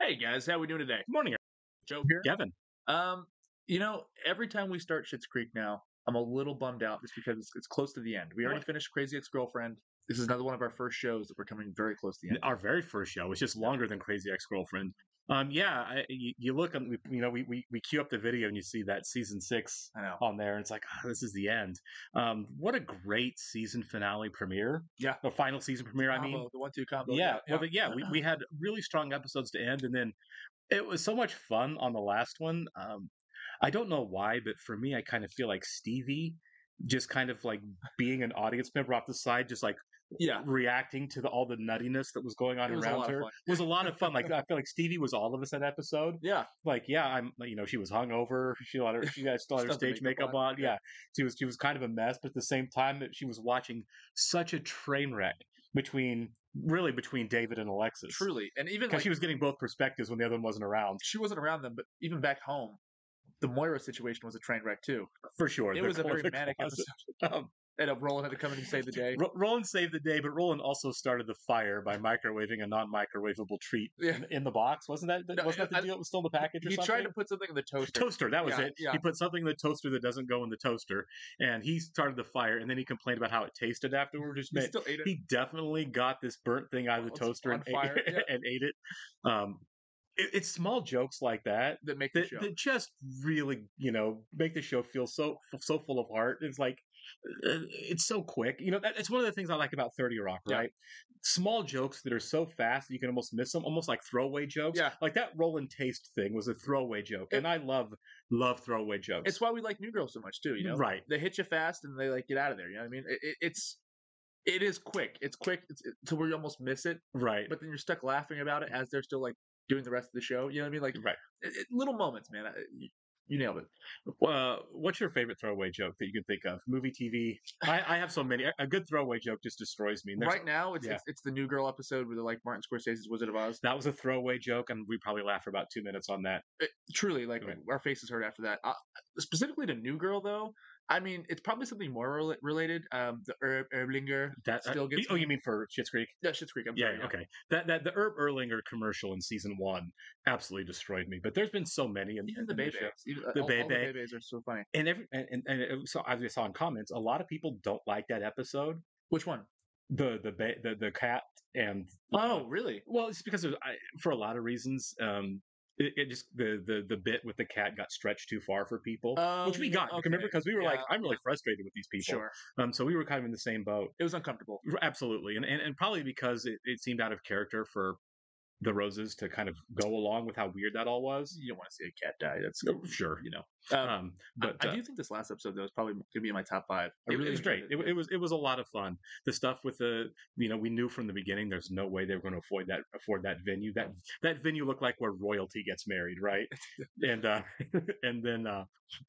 Hey guys, how we doing today? Good morning, Joe here. Kevin. Um, every time we start Schitt's Creek now, I'm a little bummed out just because it's close to the end. We already What? finished Crazy Ex-Girlfriend. This is another one of our first shows that we're coming very close to the end. Our very first show was just longer than Crazy Ex-Girlfriend. You look and we queue up the video and you see that season 6 I know. on there, and it's like, this is the end. What a great season finale premiere. Yeah. The final season premiere. I mean, The 1-2 combo. yeah. We had really strong episodes to end, and then it was so much fun on the last one. I don't know why, but for me, I kind of feel like Stevie just kind of like being an audience member off the side, just like reacting to all the nuttiness that was going on around her was a lot of fun. Like I feel like Stevie was all of us that episode. Yeah. Like, she was hungover. She still had her stage makeup on. Yeah. She was kind of a mess, but at the same time that she was watching such a train wreck between David and Alexis. Truly. And even because she was getting both perspectives when the other one wasn't around. She wasn't around them, but even back home, the Moira situation was a train wreck too. For sure. It was a very manic episode. And Roland had to come in and save the day. Roland saved the day, but Roland also started the fire by microwaving a non-microwavable treat in the box. Wasn't that the deal? It was still in the package or something? He tried to put something in the toaster. Toaster, that was it. Yeah. He put something in the toaster that doesn't go in the toaster, and he started the fire, and then he complained about how it tasted afterwards. He definitely got this burnt thing out of the toaster and ate it. It's small jokes like that that make the show. That just really, make the show feel so full of heart. It's like, it's so quick. It's one of the things I like about 30 Rock, right? Small jokes that are so fast that you can almost miss them, almost like throwaway jokes. Yeah. Like that Roland Taste thing was a throwaway joke, and I love throwaway jokes. It's why we like New Girl so much too, Right. They hit you fast and they like get out of there, you know what I mean? It is quick. It's quick to where you almost miss it. Right. But then you're stuck laughing about it as they're still like doing the rest of the show. You know what I mean? Like, right. Little moments, man. You nailed it. What's your favorite throwaway joke that you can think of? Movie, TV? I have so many. A good throwaway joke just destroys me. Right now, it's the New Girl episode where they're like Martin Scorsese's Wizard of Oz. That was a throwaway joke, and we probably laughed for about 2 minutes on that. Truly, our faces hurt after that. Specifically to New Girl, though, I mean, it's probably something more related. The Erblinger that still gets. You mean for Schitt's Creek? Yeah, Schitt's Creek. I'm sorry. Okay. That the Herb Erlinger commercial in season 1 absolutely destroyed me. But there's been so many. Even the Bebe. The Bebe. All the Bebes are so funny. And so as we saw in comments, a lot of people don't like that episode. Which one? The cat and. Oh, really? Well, it's because for a lot of reasons. It just the bit with the cat got stretched too far for people, which we got. Okay. Remember, because we were like, I'm really frustrated with these people. Sure. So we were kind of in the same boat. It was uncomfortable. Absolutely, and probably because it seemed out of character for the Roses to kind of go along with how weird that all was. You don't want to see a cat die. That's sure, But I do think this last episode though is probably going to be in my top 5. It was great. It was a lot of fun. The stuff with we knew from the beginning there's no way they were going to afford that venue. That venue looked like where royalty gets married, right? And and then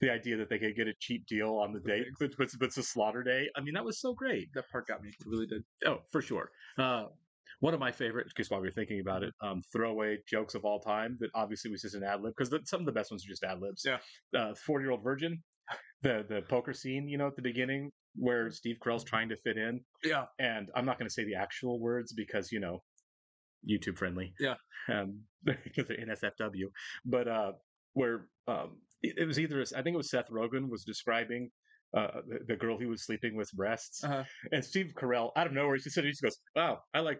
the idea that they could get a cheap deal on the date, but it's a slaughter day. I mean, that was so great. That part got me. It really did. Oh, for sure. One of my favorite, because while we were thinking about it, throwaway jokes of all time that obviously was just an ad lib, because some of the best ones are just ad libs. Yeah. 40-Year-Old Virgin, the poker scene, at the beginning where Steve Carell's trying to fit in. Yeah. And I'm not going to say the actual words because, YouTube friendly. Yeah. Because they're NSFW. But where it was I think it was Seth Rogen was describing the girl he was sleeping with breasts, and Steve Carell out of nowhere he just goes, "Wow, I like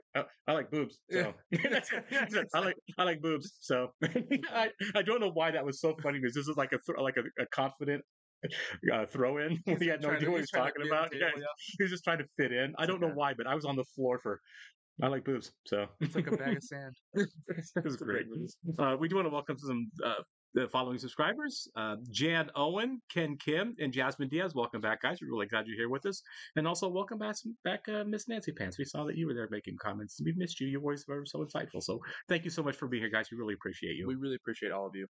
boobs." So I like boobs. So I don't know why that was so funny because this is like a confident throw in when he had no idea what he was talking about. He was just trying to fit in. I don't know why, but I was on the floor for. I like boobs, so it's like a bag of sand. It was great. We do want to welcome some the following subscribers: Jan Owen, Ken Kim, and Jasmine Diaz. Welcome back, guys. We're really glad you're here with us, and also welcome back, Miss Nancy Pants. We saw that you were there making comments. We missed you. Your voice was so insightful. So thank you so much for being here, guys. We really appreciate you. We really appreciate all of you.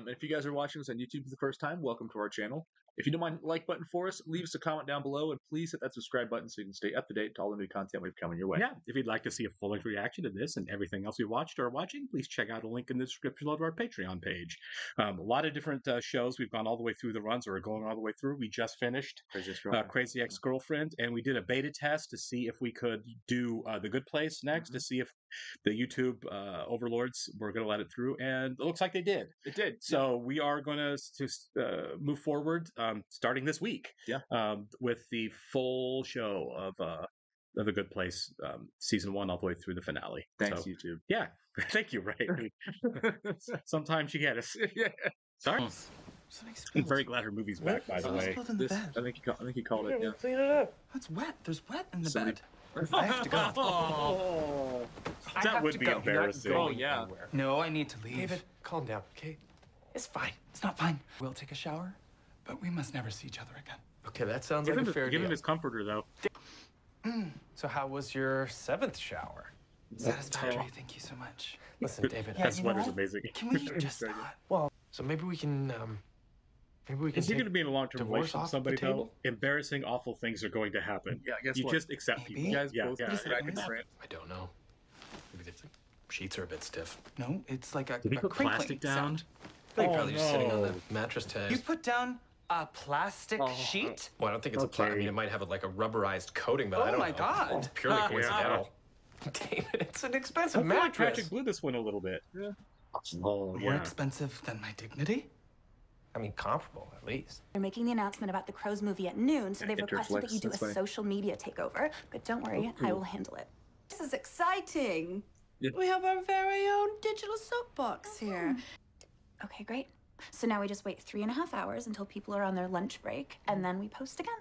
If you guys are watching this on YouTube for the first time, welcome to our channel. If you don't mind the like button for us, leave us a comment down below, and please hit that subscribe button so you can stay up to date to all the new content we've coming your way. Yeah, if you'd like to see a full-length reaction to this and everything else we watched or are watching, please check out a link in the description of our Patreon page. A lot of different shows. We've gone all the way through the runs, or are going all the way through. We just finished Crazy Ex-Girlfriend, and we did a beta test to see if we could do The Good Place next, to see if the YouTube overlords were going to let it through, and it looks like they did. It did. So we are going to move forward starting this week with the full show of The Good Place, season 1 all the way through the finale. Thanks, YouTube. Yeah, thank you. Right. Sometimes you get us. Yeah. Sorry. I'm very glad her movie's back, by the way. I think he called it. Yeah. Clean it up. It's wet. There's wet in the Somebody- bed. I have to go. Oh, I that have would to be go. embarrassing. Oh, yeah. No, I need to leave. David, calm down, okay? It's fine. It's not fine. We'll take a shower, but we must never see each other again. Okay, that sounds Give like him, a fair give him deal. his comforter, though. So how was your 7th shower? Satisfactory. Thank you so much. Listen, David. Yeah, That you know sweater's what? amazing. Can we just Sorry. not? Well, so maybe we can Is he take going to be in a long-term divorce relationship off with somebody, the table? though? Embarrassing, awful things are going to happen. Yeah, guess you what? just accept Maybe. people. You guys Yeah, both yeah. What is back that in noise? France. I don't know. Maybe the sheets are a bit stiff. No, it's like a, Did he a put crinkling plastic down? sound. They're Oh, probably just sitting on no. the mattress tag. You put down a plastic sheet? Well, I don't think it's a I Okay. mean, it might have like a rubberized coating, but I Oh don't my know. God. It's purely Yeah. coincidental. David, it's an I expensive feel like mattress. Patrick blew this one a little bit. Yeah. Oh, More yeah. expensive than my dignity? I mean, comparable at least. They're making the announcement about the Crows movie at noon, so they've requested that you do a That's funny. social media takeover. But don't worry, I will handle it. This is exciting. Yeah. We have our very own digital soapbox here. Okay, great. So now we just wait 3.5 hours until people are on their lunch break, and then we post again.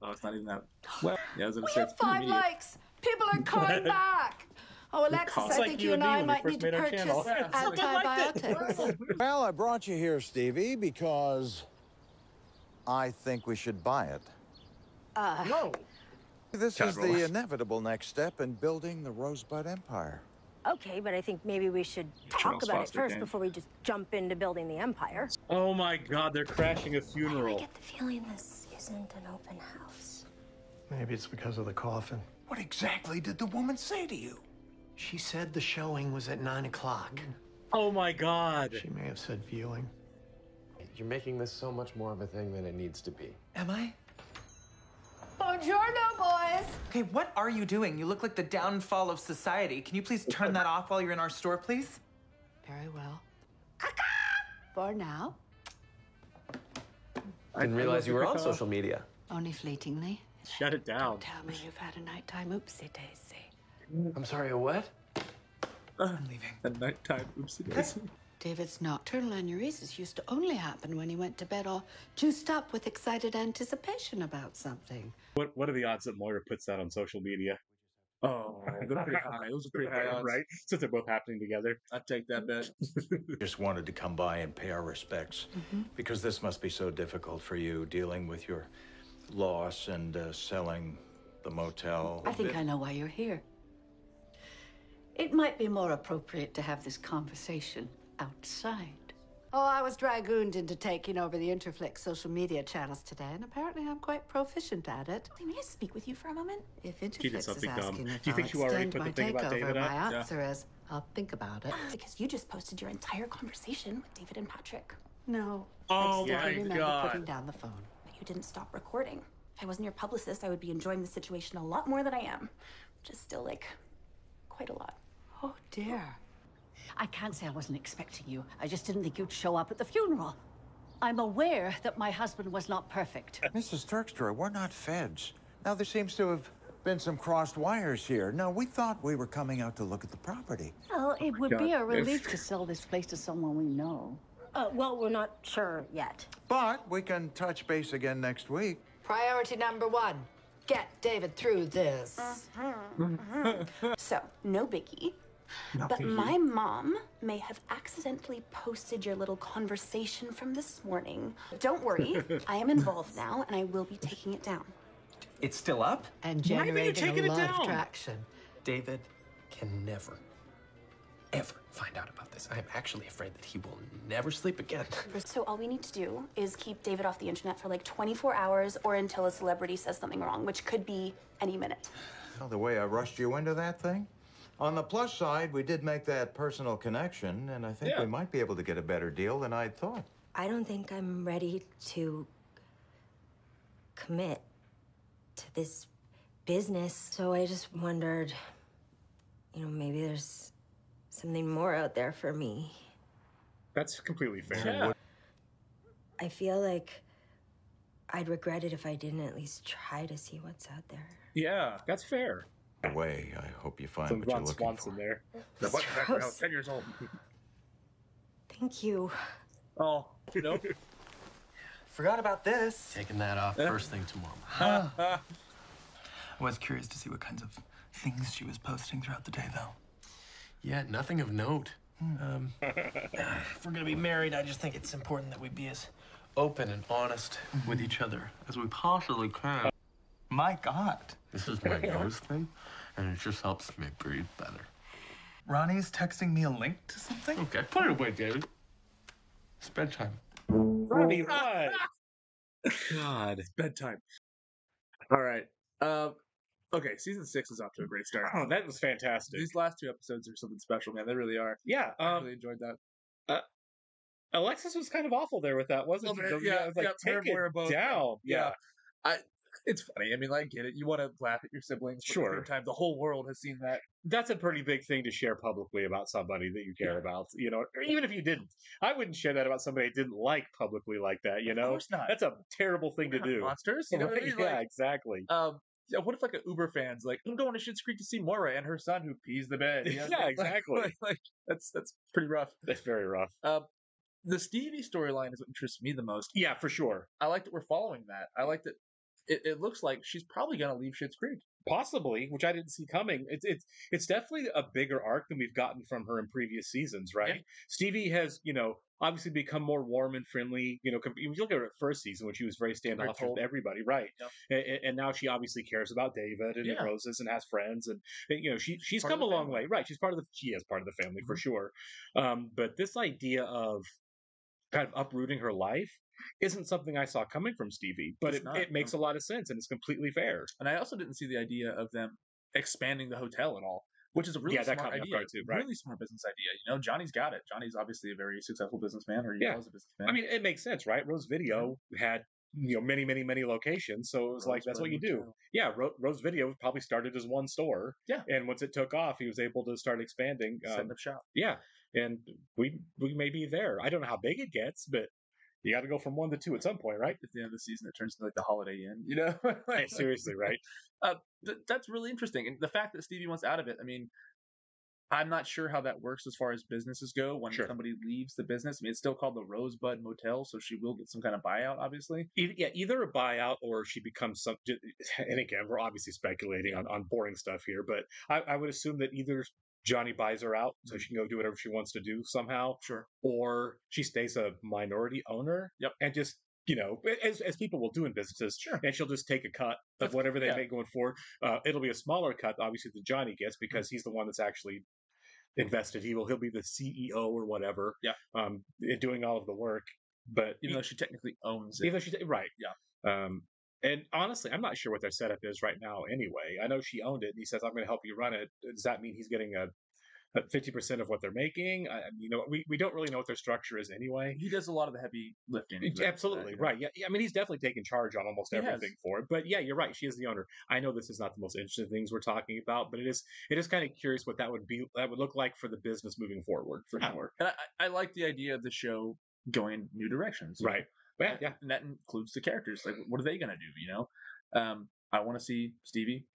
Oh, it's not even that. Well, yeah, I was gonna We say have it's pretty 5 immediate. likes. People are coming back. Oh, Alexis, It's I like think you you and and me I when we might first need to made our purchase channel. Yeah, something like antibiotics. Well, I brought you here, Stevie, because I think we should buy it. No. This God, is Roland. the inevitable next step in building the Rosebud Empire. Okay, but I think maybe we should talk Charles about it Foster first Kane. before we just jump into building the empire. Oh my God, they're crashing a I funeral. get the feeling this isn't an open house. Maybe it's because of the coffin. What exactly did the woman say to you? She said the showing was at 9 o'clock. Oh my God. She may have said viewing. You're making this so much more of a thing than it needs to be. Am I? Buongiorno, boys. Okay, what are you doing? You look like the downfall of society. Can you please turn that off while you're in our store, please? Very well. For now, Didn't realize you were on social media. only fleetingly. Shut it down. Tell me you've had a nighttime oopsie daisy. I'm sorry, a what? I'm leaving. A nighttime oopsie daisy. David's nocturnal aneurysms used to only happen when he went to bed all juiced up with excited anticipation about something. What are the odds that Moira puts that on social media? Oh, they're pretty high. Those are pretty high odds. Right? Since they're both happening together. I'd take that bet. Just wanted to come by and pay our respects. Because this must be so difficult for you, dealing with your loss and selling the motel. I think I know why you're here. It might be more appropriate to have this conversation outside. Oh, I was dragooned into taking over the Interflix social media channels today, and apparently I'm quite proficient at it. May I speak with you for a moment? If did Interflix is something dumb. asking Do if you I'll think you already extend put my the thing about takeover, David my up? Yeah. answer is I'll think about it. Because you just posted your entire conversation with David and Patrick. No. Oh I still my remember God. putting down the phone. But you didn't stop recording. If I wasn't your publicist, I would be enjoying the situation a lot more than I am. Which is still, like, quite a lot. Oh, dear. I can't say I wasn't expecting you. I just didn't think you'd show up at the funeral. I'm aware that my husband was not perfect. Mrs. Turkstra, we're not feds. Now, there seems to have been some crossed wires here. No, we thought we were coming out to look at the property. Well, it would be God. a relief to sell this place to someone we know. Well, we're not sure yet. But we can touch base again next week. Priority number 1. Get David through this. So, no biggie. But my mom may have accidentally posted your little conversation from this morning. Don't worry, I am involved now, and I will be taking it down. It's still up? And Why are you generating taking a it lot down? of traction. David can never, ever find out about this. because I'm actually afraid that he will never sleep again. So all we need to do is keep David off the internet for like 24 hours or until a celebrity says something wrong, which could be any minute. Well, the way I rushed you into that thing? On the plus side, we did make that personal connection, and I think we might be able to get a better deal than I'd thought. I don't think I'm ready to commit to this business, so I just wondered, maybe there's something more out there for me. That's completely fair. Yeah. I feel like I'd regret it if I didn't at least try to see what's out there. Yeah, that's fair. Way, I hope you find Some what you're Ron looking Swanson for. there. The button background, 10 years old. Thank you. Oh, nope. Forgot about this. Taking that off first thing tomorrow. I was curious to see what kinds of things she was posting throughout the day, though. Yeah, nothing of note. If we're gonna be married, I just think it's important that we be as open and honest with each other as we possibly can. My God. This is my nose thing, and it just helps me breathe better. Ronnie's texting me a link to something? Okay, put it away, David. It's bedtime. Ronnie, what? God. It's bedtime. All right. Okay, season 6 is off to a great start. Oh, that was fantastic. These last 2 episodes are something special, man. They really are. Yeah. I really enjoyed that. Alexis was kind of awful there with that, wasn't Oh, she? man, yeah, it was like, her take and Moira it both. down. Yeah. It's funny. I mean, I get it. You want to laugh at your siblings, but at the same time, the whole world has seen that. That's a pretty big thing to share publicly about somebody that you care about, or even if you didn't. I wouldn't share that about somebody I didn't like publicly like that, Of course not. That's a terrible thing We're to not do. monsters, you know what I mean? Yeah, Like, exactly. Yeah, what if like an Uber fan's like, I'm going to Schitt's Creek to see Moira and her son who pees the bed. You know? Yeah, exactly. Like, that's pretty rough. That's very rough. The Stevie storyline is what interests me the most. Yeah, for sure. I like that we're following that. I like that it looks like she's probably going to leave Schitt's Creek. Possibly, which I didn't see coming. It's definitely a bigger arc than we've gotten from her in previous seasons, right? Yeah. Stevie has, obviously become more warm and friendly. If you look at her first season when she was very standoffish cold. with everybody, right? Yeah. And now she obviously cares about David and Yeah. Roses and has friends, and she's Part come of a the long family. way, right? She is part of the family for sure. But this idea of kind of uprooting her life isn't something I saw coming from Stevie, but It's not, it makes a lot of sense and it's completely fair. And I also didn't see the idea of them expanding the hotel at all, which is a really Yeah, that smart caught me off idea. guard too, right. Really smart business idea. Johnny's got it. Johnny's obviously a very successful businessman, or he Yeah. was a businessman. I mean, it makes sense, right? Rose Video had many, many, many locations, so it was like that's what you do. Motel. Yeah, Rose Video probably started as one store. Yeah. And once it took off, he was able to start expanding. Setting up shop. Yeah, and we may be there. I don't know how big it gets, but you got to go from 1 to 2 at some point, right? At the end of the season, it turns into like the Holiday Inn, Hey, seriously, right? That's really interesting. And the fact that Stevie wants out of it, I mean, I'm not sure how that works as far as businesses go when Sure. somebody leaves the business. I mean, it's still called the Rosebud Motel, so she will get some kind of buyout, obviously. Either a buyout or she becomes some. And again, we're obviously speculating on boring stuff here, but I would assume that either Johnny buys her out so she can go do whatever she wants to do somehow, Sure. or she stays a minority owner. Yep. And just as people will do in businesses, Sure. and she'll just take a cut of whatever they make going forward. It'll be a smaller cut, obviously, that Johnny gets because he's the one that's actually invested. He'll be the CEO or whatever. Yeah. Doing all of the work, but Even though she technically owns it. even though she's right. Yeah. And honestly, I'm not sure what their setup is right now. Anyway, I know she owned it, and he says, "I'm going to help you run it." Does that mean he's getting a 50% of what they're making? We don't really know what their structure is anyway. He does a lot of the heavy lifting. Absolutely, right. Yeah, I mean, he's definitely taken charge on almost He has. everything for it. But yeah, you're right. She is the owner. I know this is not the most interesting things we're talking about, but it is kind of curious what that would look like for the business moving forward, for sure. And I like the idea of the show going in new directions. Right. Yeah. And that includes the characters. Like, what are they going to do? I want to see Stevie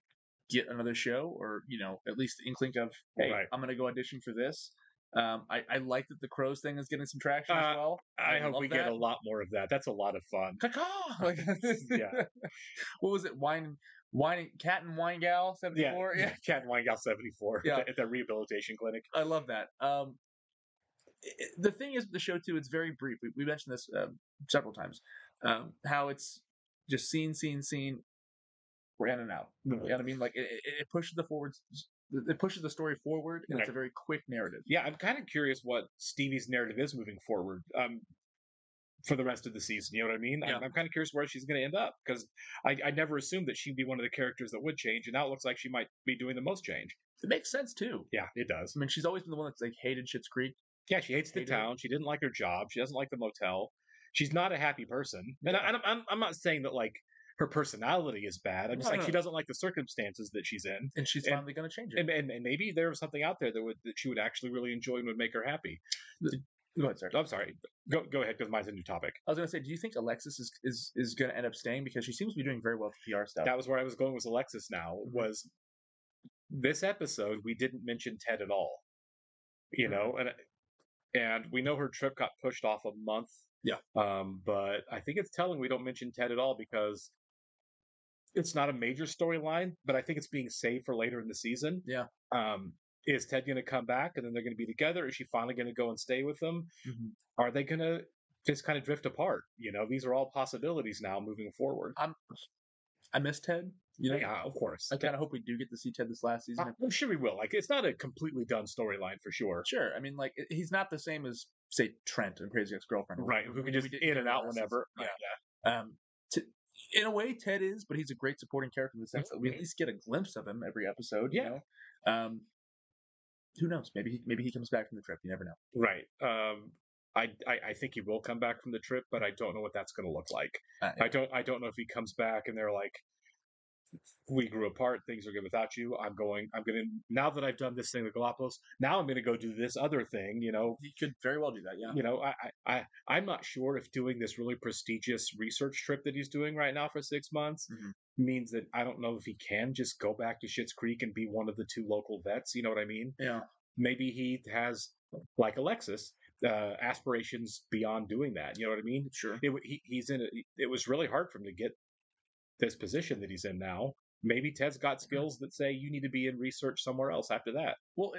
get another show, or at least the inkling of, hey, Right. I'm going to go audition for this. I like that the Crows thing is getting some traction as well. I hope love we get that. a lot more of that. That's a lot of fun. Caw-caw! Like, Yeah. What was it? Cat and Wine Gal 74. Yeah. Cat and Wine Gal 74 Yeah. at the rehabilitation clinic. I love that. The thing is, with the show too, it's very brief. We mentioned this several times. How it's just scene, we're in and out. You know what I mean? Like it pushes the forward it pushes the story forward, and it's a very quick narrative. Yeah, I'm kind of curious what Stevie's narrative is moving forward. For the rest of the season, you know what I mean? Yeah. I'm kind of curious where she's going to end up, because I never assumed that she'd be one of the characters that would change, and now it looks like she might be doing the most change. It makes sense too. Yeah, it does. I mean, she's always been the one that's like hated Schitt's Creek. Yeah, she hates the town. She didn't like her job. She doesn't like the motel. She's not a happy person. And I'm not saying that like her personality is bad. I'm just like she doesn't like the circumstances that she's in, and she's finally going to change it. And maybe there was something out there that she would actually really enjoy and would make her happy. Go ahead, sir. I'm sorry. Go ahead, because mine's a new topic. I was going to say, do you think Alexis is going to end up staying, because she seems to be doing very well with PR stuff? That was where I was going with Alexis. Now was this episode we didn't mention Ted at all. You know, and we know her trip got pushed off a month. Yeah. But I think it's telling we don't mention Ted at all, because it's not a major storyline, but I think it's being saved for later in the season. Yeah. Is Ted going to come back and then they're going to be together? Is she finally going to go and stay with them? Are they going to just kind of drift apart? You know, these are all possibilities now moving forward. I miss Ted. You know? Yeah, of course. I kind of hope we do get to see Ted this last season. I'm sure we will. Like, it's not a completely done storyline for sure. Sure. I mean, like, he's not the same as, say, Trent and Crazy Ex-Girlfriend. Right. Who can just in and out whenever. Right. Yeah. In a way, Ted is, but he's a great supporting character in the sense that we at least get a glimpse of him every episode. Yeah. You know? Who knows? Maybe he comes back from the trip. You never know. Right. I think he will come back from the trip, but I don't know what that's going to look like. I don't know if he comes back and they're like, we grew apart, things are good without you. Now that I've done this thing with Galapagos, now I'm going to go do this other thing. You know, he could very well do that. Yeah. You know, I'm not sure if doing this really prestigious research trip that he's doing right now for 6 months means that I don't know if he can just go back to Schitt's Creek and be one of the 2 local vets. You know what I mean? Yeah. Maybe he has, like Alexis, aspirations beyond doing that. You know what I mean? Sure. He's in it. It was really hard for him to get this position that he's in now. Maybe Ted's got skills that say you need to be in research somewhere else after that. Well,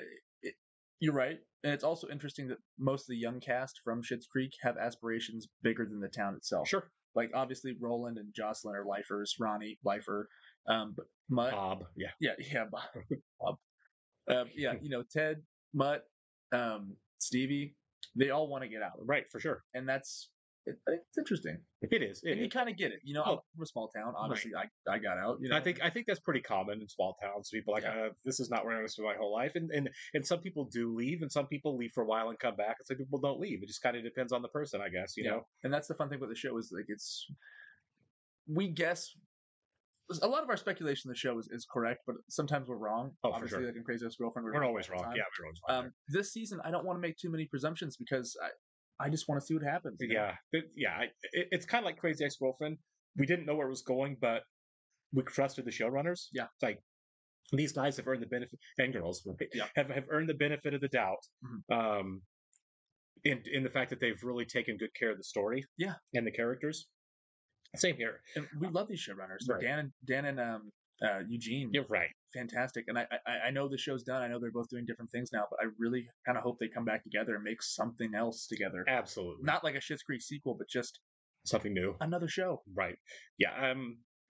you're right. And it's also interesting that most of the young cast from Schitt's Creek have aspirations bigger than the town itself. Sure. Like, obviously, Roland and Jocelyn are lifers, Ronnie, lifer, but Mutt. Bob, yeah. Yeah, Bob. Yeah, you know, Ted, Mutt, Stevie, they all want to get out. Right, for sure. And it's interesting. It is. And you kind of get it. You know, I'm from a small town. Obviously, right. I got out. You know? I think that's pretty common in small towns. People are like, this is not where I'm going to spend my whole life. And some people do leave, and some people leave for a while and come back, and some people don't leave. It just kind of depends on the person, I guess. You know. And that's the fun thing about the show is like we guess. A lot of our speculation in the show is correct, but sometimes we're wrong. Oh, obviously, for sure. Like in Crazy Ex-Girlfriend, we're always wrong. Yeah, we're always wrong. This season, I don't want to make too many presumptions because I just want to see what happens. Yeah. It's kind of like Crazy Ex-Girlfriend. We didn't know where it was going, but we trusted the showrunners. Yeah. It's like, these guys have earned the benefit, and girls yeah. have earned the benefit of the doubt. In the fact that they've really taken good care of the story. Yeah. And the characters. Same here. And we love these showrunners. Right. Dan and Eugene. You're right. Fantastic. And I know the show's done. I know they're both doing different things now, but I really kind of hope they come back together and make something else together. Absolutely. Not like a Schitt's Creek sequel, but just something new. Another show. Right. Yeah.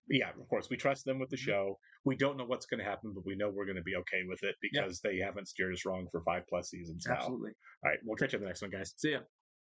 Yeah, of course. We trust them with the show. We don't know what's going to happen, but we know we're going to be okay with it because they haven't steered us wrong for 5+ seasons now. Absolutely. All right. We'll catch you in the next one, guys. See ya.